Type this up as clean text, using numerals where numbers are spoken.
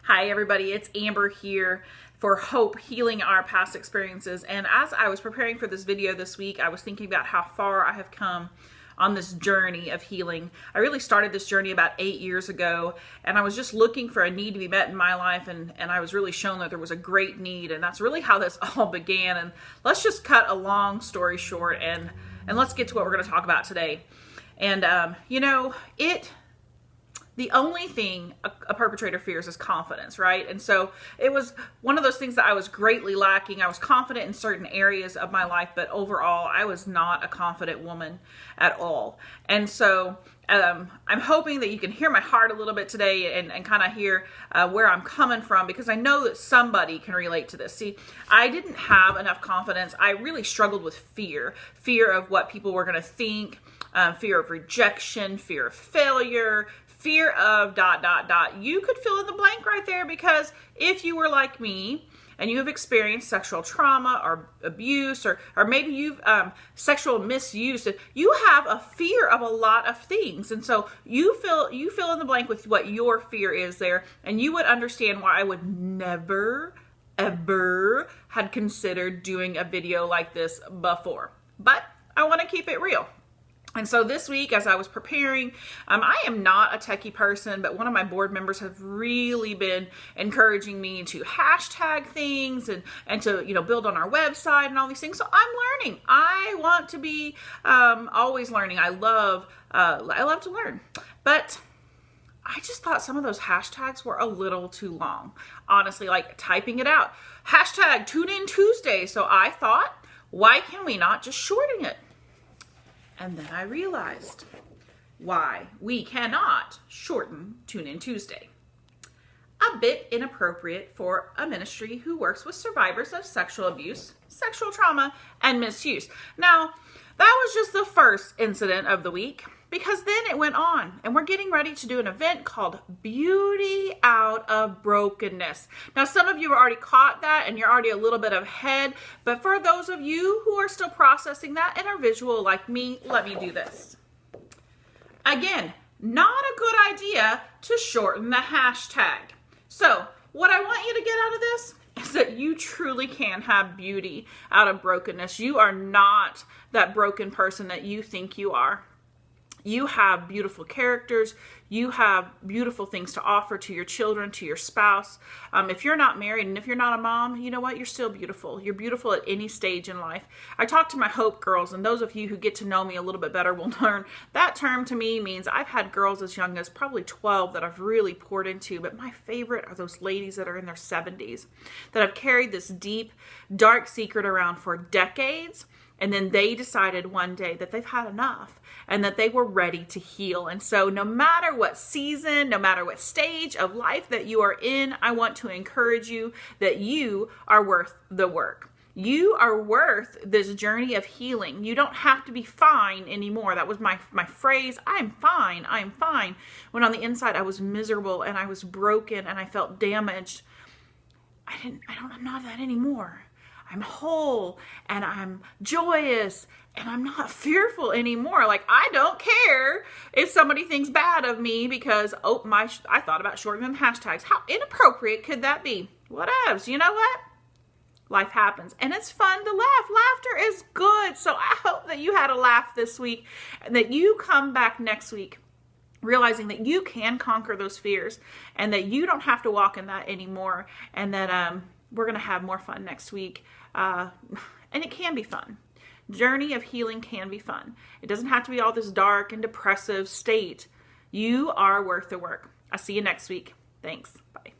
Hi everybody, it's Amber here for Hope Healing Our Past Experiences. And as I was preparing for this video this week, I was thinking about how far I have come on this journey of healing. I really started this journey about 8 years ago, and I was just looking for a need to be met in my life, and I was really shown that there was a great need, and that's really how this all began. And let's just cut a long story short, and let's get to what we're going to talk about today. And the only thing a perpetrator fears is confidence, right? And so it was one of those things that I was greatly lacking. I was confident in certain areas of my life, but overall, I was not a confident woman at all. And so I'm hoping that you can hear my heart a little bit today and kind of hear where I'm coming from, because I know that somebody can relate to this. See, I didn't have enough confidence. I really struggled with fear of what people were going to think, fear of rejection, fear of failure, fear of ... You could fill in the blank right there, because if you were like me and you have experienced sexual trauma or abuse, or maybe you've sexual misuse, you have a fear of a lot of things. And so you fill in the blank with what your fear is there, and you would understand why I would never, ever had considered doing a video like this before. But I want to keep it real. And so this week, as I was preparing, I am not a techie person, but one of my board members have really been encouraging me to hashtag things and to, build on our website and all these things. So I'm learning. I want to be always learning. I love to learn. But I just thought some of those hashtags were a little too long. Honestly, like typing it out. Hashtag Tune In Tuesday. So I thought, why can we not just shorten it? And then I realized why we cannot shorten Tune In Tuesday. A bit inappropriate for a ministry who works with survivors of sexual abuse, sexual trauma, and misuse. Now, that was just the first incident of the week, because then it went on, and we're getting ready to do an event called Beauty Out of Brokenness. Now, some of you are already caught that, and you're already a little bit ahead, but for those of you who are still processing that and are visual like me, let me do this. Again, not a good idea to shorten the hashtag. So, what I want you to get out of this is that you truly can have beauty out of brokenness. You are not that broken person that you think you are. You have beautiful characters. You have beautiful things to offer to your children, to your spouse. If you're not married and if you're not a mom, you know what? You're still beautiful. You're beautiful at any stage in life. I talk to my Hope girls, and those of you who get to know me a little bit better will learn that term to me means I've had girls as young as probably 12 that I've really poured into, but my favorite are those ladies that are in their 70s that have carried this deep, dark secret around for decades. And then they decided one day that they've had enough and that they were ready to heal. And so no matter what season, no matter what stage of life that you are in, I want to encourage you that you are worth the work. You are worth this journey of healing. You don't have to be fine anymore. That was my phrase. I'm fine. I'm fine. When on the inside I was miserable and I was broken and I felt damaged. I'm not that anymore. I'm whole and I'm joyous and I'm not fearful anymore. Like, I don't care if somebody thinks bad of me because, I thought about shortening the hashtags. How inappropriate could that be? Whatevs. You know what? Life happens and it's fun to laugh. Laughter is good. So I hope that you had a laugh this week and that you come back next week realizing that you can conquer those fears and that you don't have to walk in that anymore, and that we're going to have more fun next week. And it can be fun. Journey of healing can be fun. It doesn't have to be all this dark and depressive state. You are worth the work. I'll see you next week. Thanks. Bye.